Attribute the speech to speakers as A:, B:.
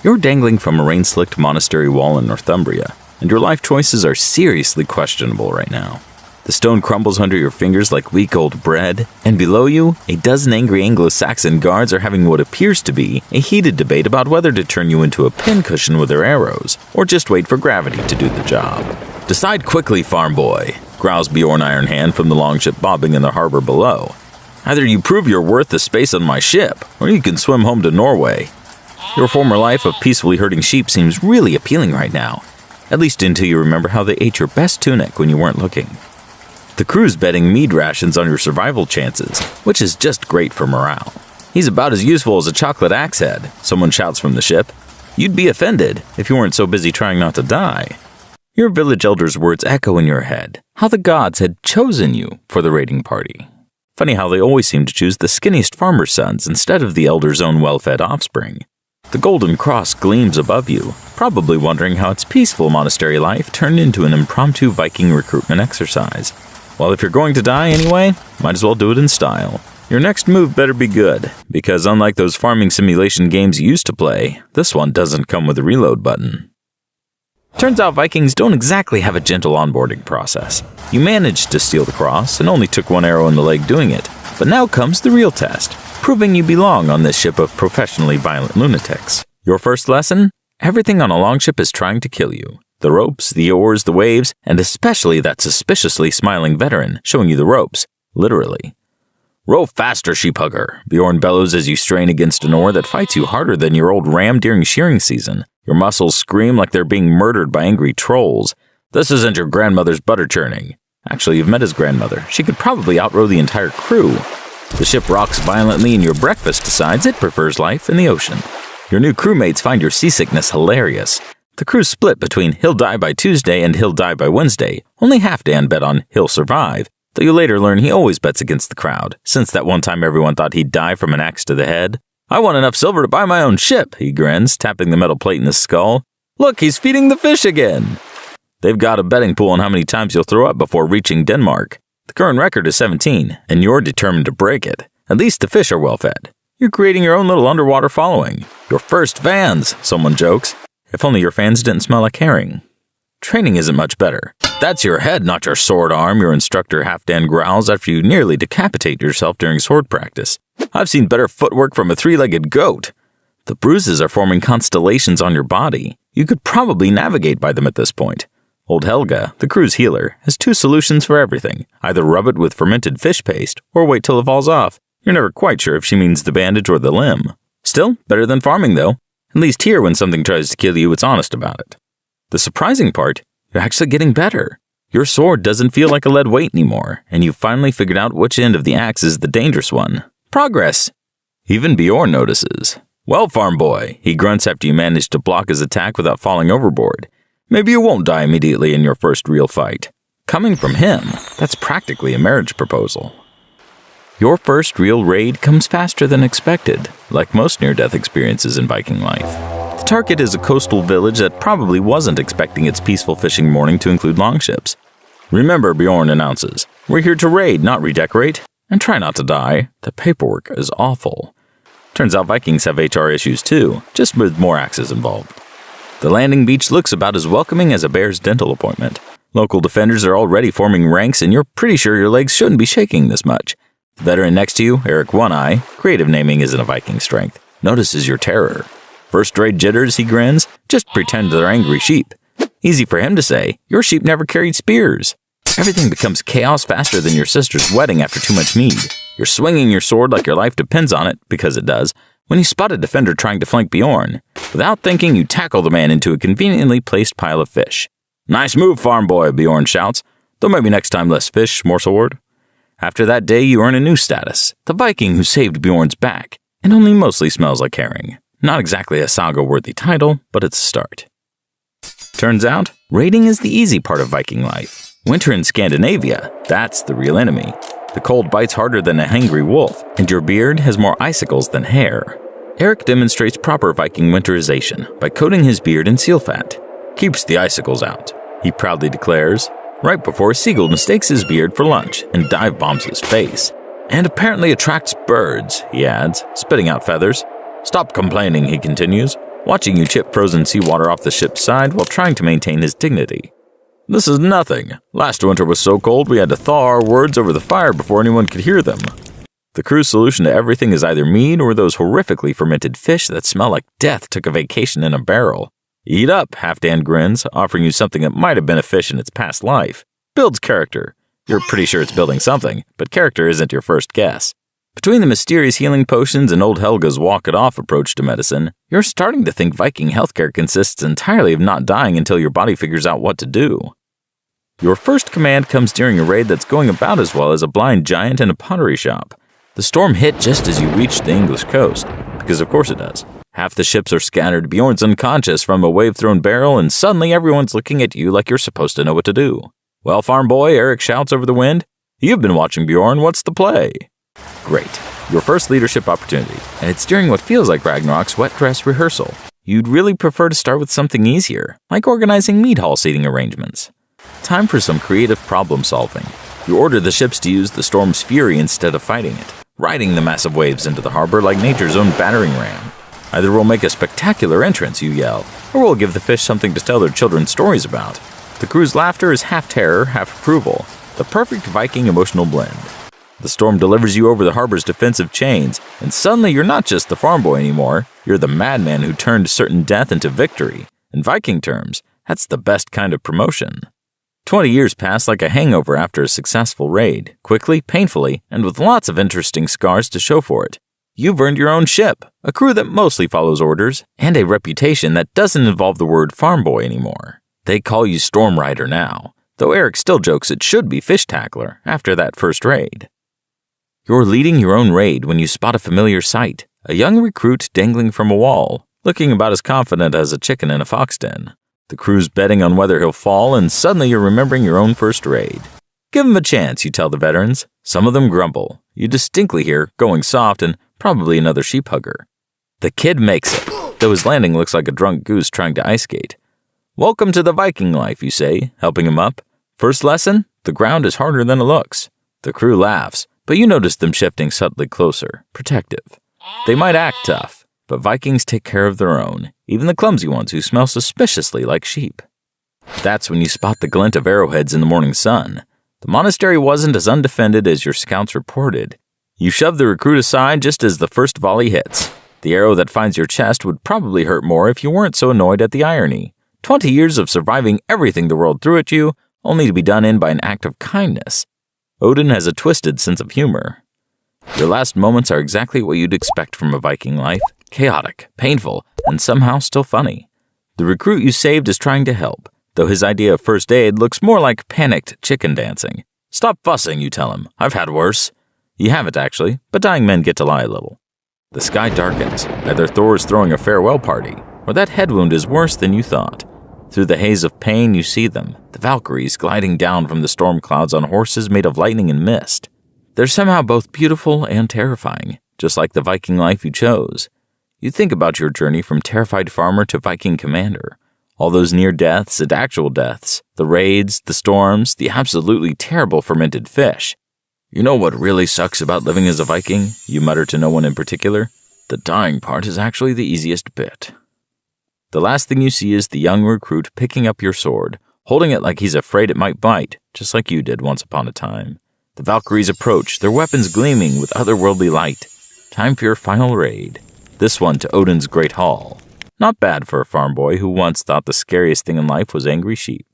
A: You're dangling from a rain-slicked monastery wall in Northumbria, and your life choices are seriously questionable right now. The stone crumbles under your fingers like week old bread, and below you, a dozen angry Anglo-Saxon guards are having what appears to be a heated debate about whether to turn you into a pincushion with their arrows, or just wait for gravity to do the job. Decide quickly, farm boy, growls Bjorn Ironhand from the longship bobbing in the harbor below. Either you prove you're worth the space on my ship, or you can swim home to Norway. Your former life of peacefully herding sheep seems really appealing right now, at least until you remember how they ate your best tunic when you weren't looking. The crew's betting mead rations on your survival chances, which is just great for morale. He's about as useful as a chocolate axe head, someone shouts from the ship. You'd be offended if you weren't so busy trying not to die. Your village elder's words echo in your head, how the gods had chosen you for the raiding party. Funny how they always seem to choose the skinniest farmer's sons instead of the elder's own well-fed offspring. The golden cross gleams above you, probably wondering how its peaceful monastery life turned into an impromptu Viking recruitment exercise. Well, if you're going to die anyway, might as well do it in style. Your next move better be good, because unlike those farming simulation games you used to play, this one doesn't come with a reload button. Turns out Vikings don't exactly have a gentle onboarding process. You managed to steal the cross and only took one arrow in the leg doing it, but now comes the real test, proving you belong on this ship of professionally violent lunatics. Your first lesson? Everything on a longship is trying to kill you. The ropes, the oars, the waves, and especially that suspiciously smiling veteran showing you the ropes, literally. Row faster, sheephugger, Bjorn bellows as you strain against an oar that fights you harder than your old ram during shearing season. Your muscles scream like they're being murdered by angry trolls. This isn't your grandmother's butter churning. Actually, you've met his grandmother. She could probably outrow the entire crew. The ship rocks violently and your breakfast decides it prefers life in the ocean. Your new crewmates find your seasickness hilarious. The crew's split between he'll die by Tuesday and he'll die by Wednesday. Only half Dan bet on he'll survive, though you later learn he always bets against the crowd, since that one time everyone thought he'd die from an axe to the head. I want enough silver to buy my own ship, he grins, tapping the metal plate in his skull. Look, he's feeding the fish again. They've got a betting pool on how many times you'll throw up before reaching Denmark. The current record is 17, and you're determined to break it. At least the fish are well fed. You're creating your own little underwater following. Your first fans, someone jokes. If only your fans didn't smell like herring. Training isn't much better. That's your head, not your sword arm, your instructor Halfdan growls after you nearly decapitate yourself during sword practice. I've seen better footwork from a three-legged goat. The bruises are forming constellations on your body. You could probably navigate by them at this point. Old Helga, the crew's healer, has two solutions for everything. Either rub it with fermented fish paste, or wait till it falls off. You're never quite sure if she means the bandage or the limb. Still, better than farming though. At least here, when something tries to kill you, it's honest about it. The surprising part, you're actually getting better. Your sword doesn't feel like a lead weight anymore, and you've finally figured out which end of the axe is the dangerous one. Progress! Even Bjorn notices. Well, farm boy, he grunts after you manage to block his attack without falling overboard. Maybe you won't die immediately in your first real fight. Coming from him, that's practically a marriage proposal. Your first real raid comes faster than expected, like most near-death experiences in Viking life. The target is a coastal village that probably wasn't expecting its peaceful fishing morning to include longships. Remember, Bjorn announces, we're here to raid, not redecorate. And try not to die. The paperwork is awful. Turns out Vikings have HR issues too, just with more axes involved. The landing beach looks about as welcoming as a bear's dental appointment. Local defenders are already forming ranks and you're pretty sure your legs shouldn't be shaking this much. The veteran next to you, Eric One-Eye, creative naming isn't a Viking strength, notices your terror. First raid jitters, he grins, just pretend they're angry sheep. Easy for him to say, your sheep never carried spears. Everything becomes chaos faster than your sister's wedding after too much mead. You're swinging your sword like your life depends on it, because it does, when you spot a defender trying to flank Bjorn. Without thinking, you tackle the man into a conveniently placed pile of fish. Nice move, farm boy, Bjorn shouts, though maybe next time less fish, more sword. After that day, you earn a new status, the Viking who saved Bjorn's back, and only mostly smells like herring. Not exactly a saga-worthy title, but it's a start. Turns out, raiding is the easy part of Viking life. Winter in Scandinavia, that's the real enemy. The cold bites harder than a hangry wolf, and your beard has more icicles than hair. Eric demonstrates proper Viking winterization by coating his beard in seal fat. Keeps the icicles out, he proudly declares, right before a seagull mistakes his beard for lunch and dive bombs his face. And apparently attracts birds, he adds, spitting out feathers. Stop complaining, he continues. watching you chip frozen seawater off the ship's side while trying to maintain his dignity. This is nothing. Last winter was so cold we had to thaw our words over the fire before anyone could hear them. The crew's solution to everything is either mead or those horrifically fermented fish that smell like death took a vacation in a barrel. Eat up, Half-Dan grins, offering you something that might have been a fish in its past life. Builds character. You're pretty sure it's building something, but character isn't your first guess. Between the mysterious healing potions and old Helga's walk-it-off approach to medicine, you're starting to think Viking healthcare consists entirely of not dying until your body figures out what to do. Your first command comes during a raid that's going about as well as a blind giant in a pottery shop. The storm hit just as you reached the English coast, because of course it does. Half the ships are scattered, Bjorn's unconscious from a wave-thrown barrel, and suddenly everyone's looking at you like you're supposed to know what to do. Well, farm boy, Eric shouts over the wind. You've been watching Bjorn, what's the play? Great. Your first leadership opportunity, and it's during what feels like Ragnarok's wet dress rehearsal. You'd really prefer to start with something easier, like organizing mead hall seating arrangements. Time for some creative problem solving. You order the ships to use the storm's fury instead of fighting it, riding the massive waves into the harbor like nature's own battering ram. Either we'll make a spectacular entrance, you yell, or we'll give the fish something to tell their children stories about. The crew's laughter is half terror, half approval, the perfect Viking emotional blend. The storm delivers you over the harbor's defensive chains, and suddenly you're not just the farm boy anymore, you're the madman who turned certain death into victory. In Viking terms, that's the best kind of promotion. 20 years pass like a hangover after a successful raid, quickly, painfully, and with lots of interesting scars to show for it. You've earned your own ship, a crew that mostly follows orders, and a reputation that doesn't involve the word farm boy anymore. They call you Storm Rider now, though Eric still jokes it should be Fish Tackler after that first raid. You're leading your own raid when you spot a familiar sight, a young recruit dangling from a wall, looking about as confident as a chicken in a fox den. The crew's betting on whether he'll fall, and suddenly you're remembering your own first raid. Give him a chance, you tell the veterans. Some of them grumble. You distinctly hear, going soft, and probably another sheep hugger. The kid makes it, though his landing looks like a drunk goose trying to ice skate. Welcome to the Viking life, you say, helping him up. First lesson? The ground is harder than it looks. The crew laughs, but you notice them shifting subtly closer, protective. They might act tough, but Vikings take care of their own, even the clumsy ones who smell suspiciously like sheep. That's when you spot the glint of arrowheads in the morning sun. The monastery wasn't as undefended as your scouts reported. You shove the recruit aside just as the first volley hits. The arrow that finds your chest would probably hurt more if you weren't so annoyed at the irony. 20 years of surviving everything the world threw at you, only to be done in by an act of kindness. Odin has a twisted sense of humor. Your last moments are exactly what you'd expect from a Viking life. Chaotic, painful, and somehow still funny. The recruit you saved is trying to help, though his idea of first aid looks more like panicked chicken dancing. Stop fussing, you tell him. I've had worse. You haven't actually, but dying men get to lie a little. The sky darkens. Either Thor is throwing a farewell party, or that head wound is worse than you thought. Through the haze of pain, you see them, the Valkyries gliding down from the storm clouds on horses made of lightning and mist. They're somehow both beautiful and terrifying, just like the Viking life you chose. You think about your journey from terrified farmer to Viking commander. All those near deaths and actual deaths, the raids, the storms, the absolutely terrible fermented fish. You know what really sucks about living as a Viking? You mutter to no one in particular. The dying part is actually the easiest bit. The last thing you see is the young recruit picking up your sword, holding it like he's afraid it might bite, just like you did once upon a time. The Valkyries approach, their weapons gleaming with otherworldly light. Time for your final raid. This one to Odin's Great Hall. Not bad for a farm boy who once thought the scariest thing in life was angry sheep.